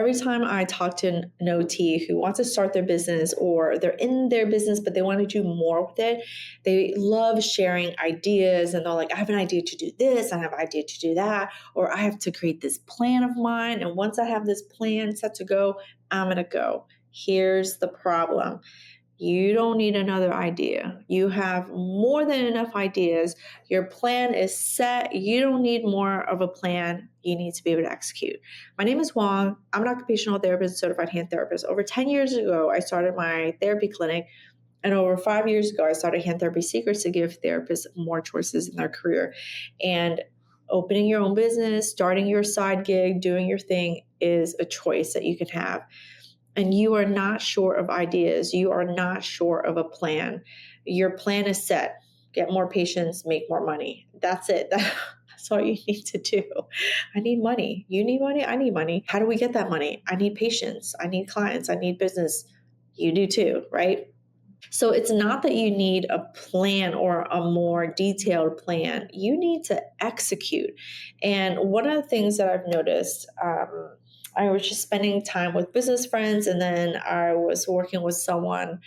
every time I talk to an OT who wants to start their business or they're in their business, but they want to do more with it, they love sharing ideas and they're like, I have an idea to do this, I have an idea to do that, or I have to create this plan of mine. And once I have this plan set to go, I'm going to go. Here's the problem. You don't need another idea. You have more than enough ideas. Your plan is set. You don't need more of a plan. You need to be able to execute. My name is Wong. I'm an occupational therapist, certified hand therapist. Over 10 years ago, I started my therapy clinic. And over 5 years ago, I started Hand Therapy Secrets to give therapists more choices in their career. And opening your own business, starting your side gig, doing your thing is a choice that you can have. And you are not sure of ideas, you are not sure of a plan. Your plan is set. Get more patients, make more money. That's it. That's all you need to do. I need money. You need money. I need money. How do we get that money? I need patients. I need clients. I need business. You do too, right? So it's not that you need a plan or a more detailed plan. You need to execute. And one of the things that I've noticed, I was just spending time with business friends, and then I was working with someone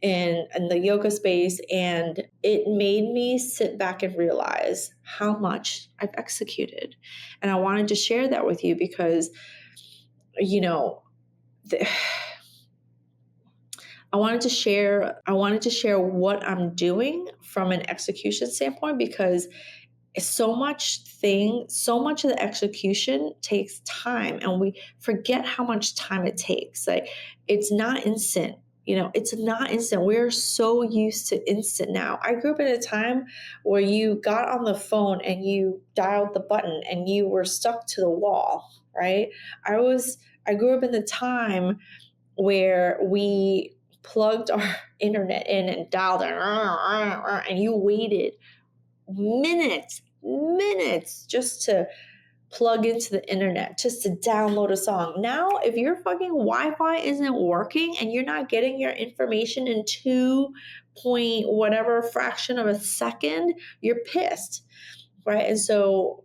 in the yoga space, and it made me sit back and realize how much I've executed. And I wanted to share that with you because, you know, I wanted to share what I'm doing from an execution standpoint, because so much of the execution takes time, and we forget how much time it takes. Like, it's not instant. It's not instant. We're so used to instant now. I grew up at a time where you got on the phone and you dialed the button and you were stuck to the wall, right? I grew up in the time where we plugged our internet in and dialed it, and you waited minutes just to plug into the internet, just to download a song. Now, if your fucking Wi-Fi isn't working and you're not getting your information in 2 point whatever fraction of a second, you're pissed, right? And so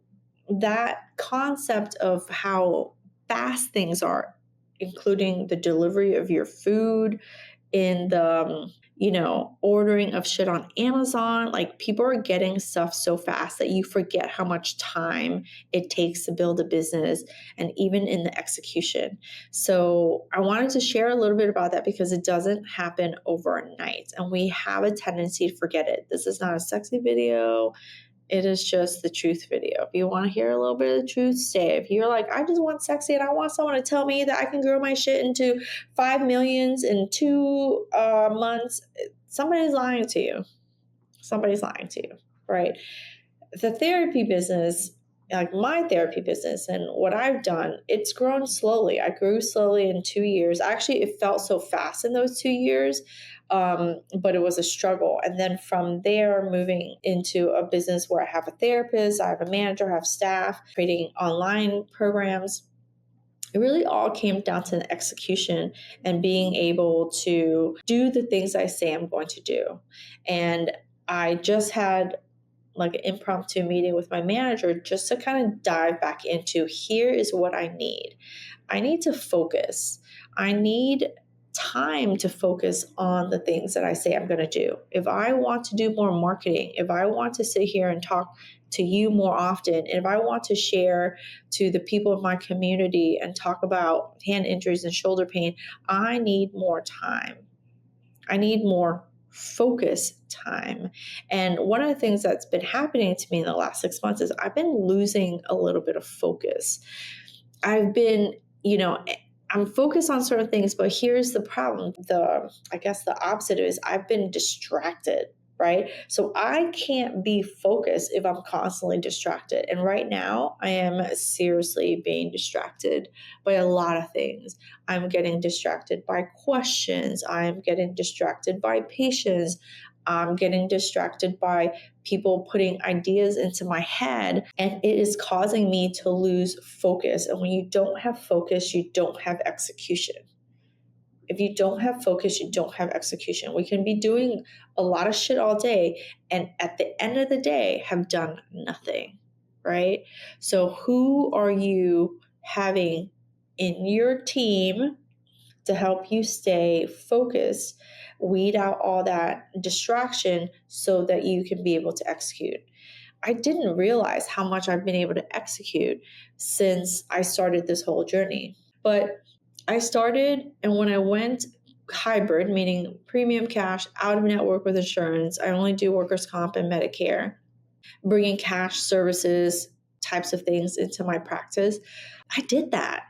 that concept of how fast things are, including the delivery of your food, in the ordering of shit on Amazon. Like, people are getting stuff so fast that you forget how much time it takes to build a business, and even in the execution. So I wanted to share a little bit about that because it doesn't happen overnight, and we have a tendency to forget it. This is not a sexy video. It is just the truth video. If you want to hear a little bit of the truth, stay. If you're like, I just want sexy and I want someone to tell me that I can grow my shit into 5 millions in 2 months, somebody's lying to you. Somebody's lying to you, right? The therapy business, like my therapy business and what I've done, it's grown slowly. I grew slowly in 2 years. Actually, it felt so fast in those 2 years. But it was a struggle. And then from there, moving into a business where I have a therapist, I have a manager, I have staff, creating online programs. It really all came down to the execution and being able to do the things I say I'm going to do. And I just had like an impromptu meeting with my manager just to kind of dive back into, here is what I need. I need to focus. I need time to focus on the things that I say I'm going to do. If I want to do more marketing, if I want to sit here and talk to you more often, and if I want to share to the people in my community and talk about hand injuries and shoulder pain, I need more time. I need more focus time. And one of the things that's been happening to me in the last 6 months is I've been losing a little bit of focus. I've been, I'm focused on certain things, but here's the problem. I guess the opposite is I've been distracted, right? So I can't be focused if I'm constantly distracted. And right now I am seriously being distracted by a lot of things. I'm getting distracted by questions. I'm getting distracted by patients. I'm getting distracted by people putting ideas into my head, and it is causing me to lose focus. And when you don't have focus, you don't have execution. If you don't have focus, you don't have execution. We can be doing a lot of shit all day, and at the end of the day, have done nothing, right? So who are you having in your team to help you stay focused, weed out all that distraction so that you can be able to execute. I didn't realize how much I've been able to execute since I started this whole journey. But I started, and when I went hybrid, meaning premium cash, out of network with insurance, I only do workers' comp and Medicare, bringing cash services, types of things into my practice. I did that.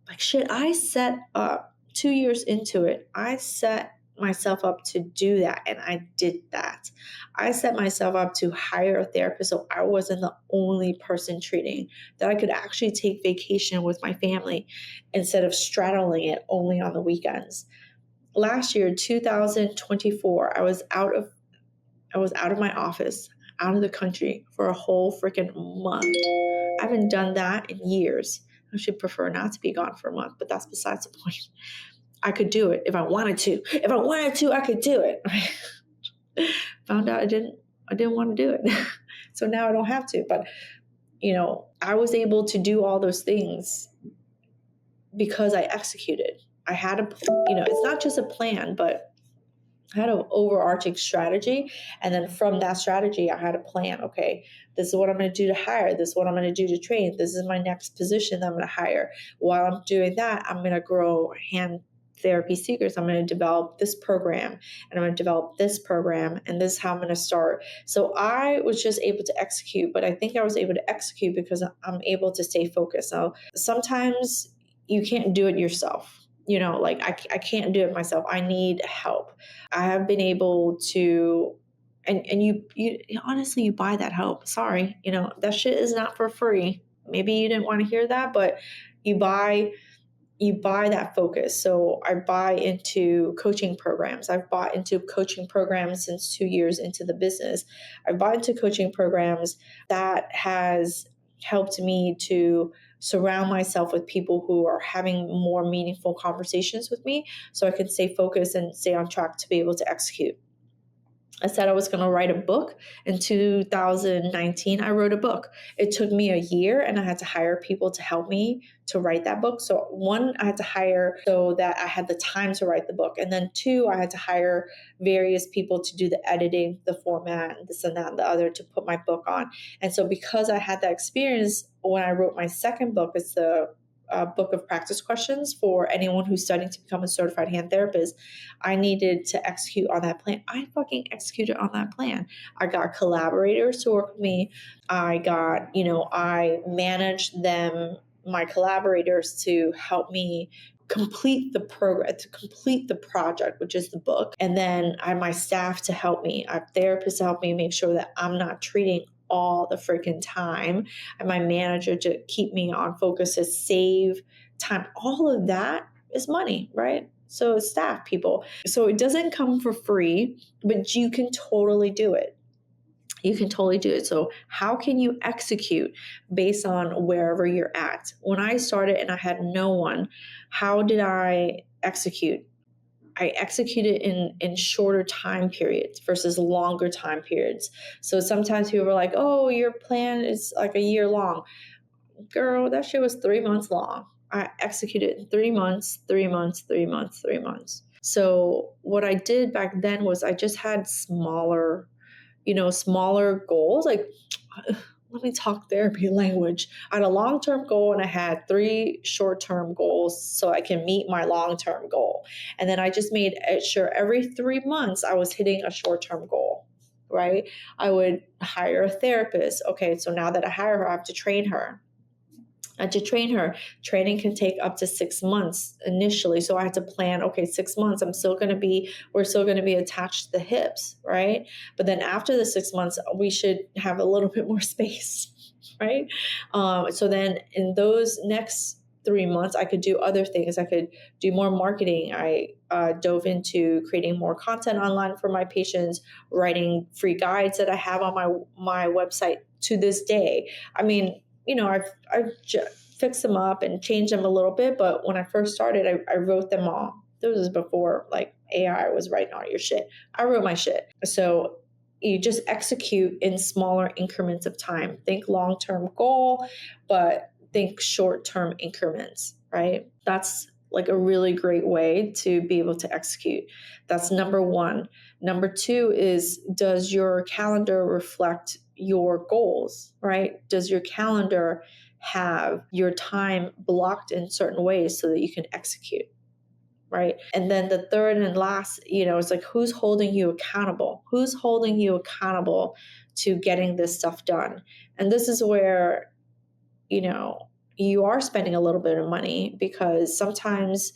Like shit, I set up 2 years into it. I set myself up to do that, and I did that. I set myself up to hire a therapist so I wasn't the only person treating, that I could actually take vacation with my family instead of straddling it only on the weekends. Last year, 2024, I was out of my office, out of the country for a whole freaking month. I haven't done that in years. I should prefer not to be gone for a month, but that's besides the point. I could do it if I wanted to. If I wanted to, I could do it. Found out I didn't want to do it. So now I don't have to. But, I was able to do all those things because I executed. I had it's not just a plan, but I had an overarching strategy. And then from that strategy, I had a plan. Okay, this is what I'm going to do to hire. This is what I'm going to do to train. This is my next position that I'm going to hire. While I'm doing that, I'm going to grow hand therapy seekers. I'm going to develop this program, and I'm going to develop this program, and this is how I'm going to start. So I was just able to execute, but I think I was able to execute because I'm able to stay focused. So sometimes you can't do it yourself. I can't do it myself. I need help. I have been able to, and you honestly, you buy that help. Sorry, that shit is not for free. Maybe you didn't want to hear that, but you buy that focus. So I buy into coaching programs. I've bought into coaching programs since 2 years into the business. I've bought into coaching programs that has helped me to surround myself with people who are having more meaningful conversations with me so I can stay focused and stay on track to be able to execute. I said I was going to write a book. In 2019, I wrote a book. It took me a year, and I had to hire people to help me to write that book. So one, I had to hire so that I had the time to write the book. And then two, I had to hire various people to do the editing, the format, and this and that and the other to put my book on. And so because I had that experience, when I wrote my second book, it's the book of practice questions for anyone who's studying to become a certified hand therapist, I needed to execute on that plan. I fucking executed on that plan. I got collaborators to work with me. I managed them, my collaborators, to help me complete the program, to complete the project, which is the book. And then I have my staff to help me. I have therapists to help me make sure that I'm not treating all the freaking time, and my manager to keep me on focus, to save time. All of that is money, right? So staff people. So it doesn't come for free, but you can totally do it. You can totally do it. So how can you execute based on wherever you're at? When I started and I had no one, how did I execute? I executed in shorter time periods versus longer time periods. So sometimes people were like, oh, your plan is like a year long. Girl, that shit was 3 months long. I executed in 3 months, 3 months, 3 months, 3 months. So what I did back then was I just had smaller goals. Like, let me talk therapy language. I had a long-term goal and I had 3 short-term goals so I can meet my long-term goal. And then I just made sure every 3 months I was hitting a short-term goal, right? I would hire a therapist. Okay, so now that I hire her, I have to train her. Training can take up to 6 months initially. So I had to plan, okay, 6 months, we're still going to be attached to the hips, right? But then after the 6 months, we should have a little bit more space, right? So then in those next 3 months, I could do other things. I could do more marketing. I dove into creating more content online for my patients, writing free guides that I have on my website to this day. I mean, I've fixed them up and changed them a little bit, but when I first started, I wrote them all. This was before like AI was writing all your shit. I wrote my shit. So you just execute in smaller increments of time. Think long-term goal, but think short-term increments, right? That's like a really great way to be able to execute. That's number one. Number two is, does your calendar reflect your goals, right? Does your calendar have your time blocked in certain ways so that you can execute? Right. And then the third and last, it's like, who's holding you accountable? Who's holding you accountable to getting this stuff done? And this is where, you know, you are spending a little bit of money, because sometimes,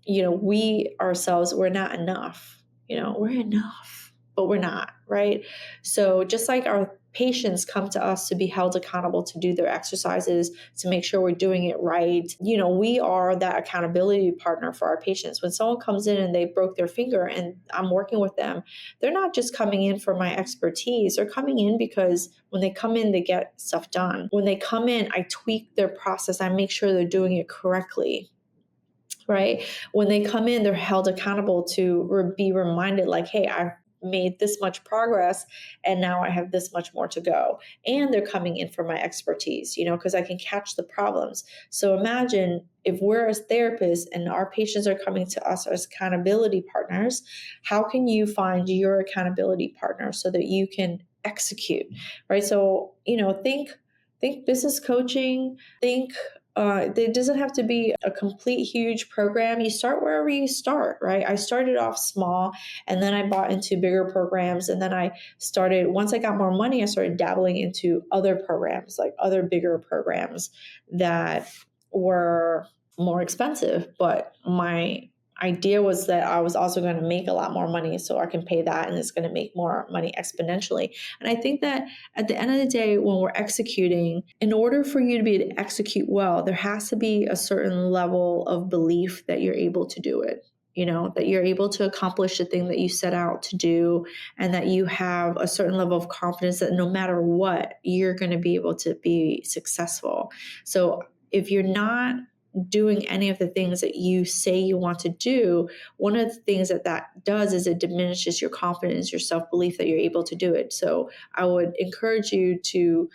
we ourselves, we're not enough. We're enough, but we're not, right? So just like our patients come to us to be held accountable to do their exercises, to make sure we're doing it right, we are that accountability partner for our patients. When someone comes in and they broke their finger and I'm working with them, they're not just coming in for my expertise. They're coming in because when they come in, they get stuff done. When they come in, I tweak their process. I make sure they're doing it correctly. Right? When they come in, they're held accountable to be reminded, like, hey, I've made this much progress and now I have this much more to go. And they're coming in for my expertise, because I can catch the problems. So imagine if we're as therapists and our patients are coming to us as accountability partners, how can you find your accountability partner so that you can execute, right? So, think business coaching, think it doesn't have to be a complete huge program. You start wherever you start, right? I started off small and then I bought into bigger programs. And then once I got more money, I started dabbling into other programs, like other bigger programs that were more expensive. But my idea was that I was also going to make a lot more money, so I can pay that and it's going to make more money exponentially. And I think that at the end of the day, when we're executing, in order for you to be able to execute well, there has to be a certain level of belief that you're able to do it. That you're able to accomplish the thing that you set out to do, and that you have a certain level of confidence that no matter what, you're going to be able to be successful. So if you're not doing any of the things that you say you want to do, one of the things that does is it diminishes your confidence, your self-belief that you're able to do it. So I would encourage you to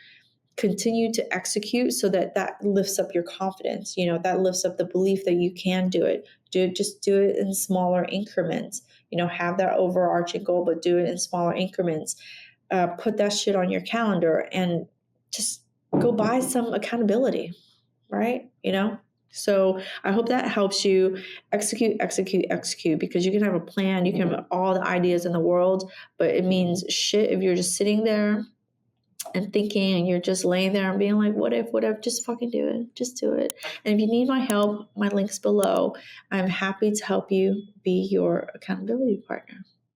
continue to execute so that lifts up your confidence, that lifts up the belief that you can do it. Just do it in smaller increments, have that overarching goal, but do it in smaller increments. Put that shit on your calendar and just go buy some accountability, right? So I hope that helps you execute, because you can have a plan, you can have all the ideas in the world, but it means shit if you're just sitting there and thinking and you're just laying there and being like, what if, just fucking do it. Just do it. And if you need my help, my link's below. I'm happy to help you be your accountability partner.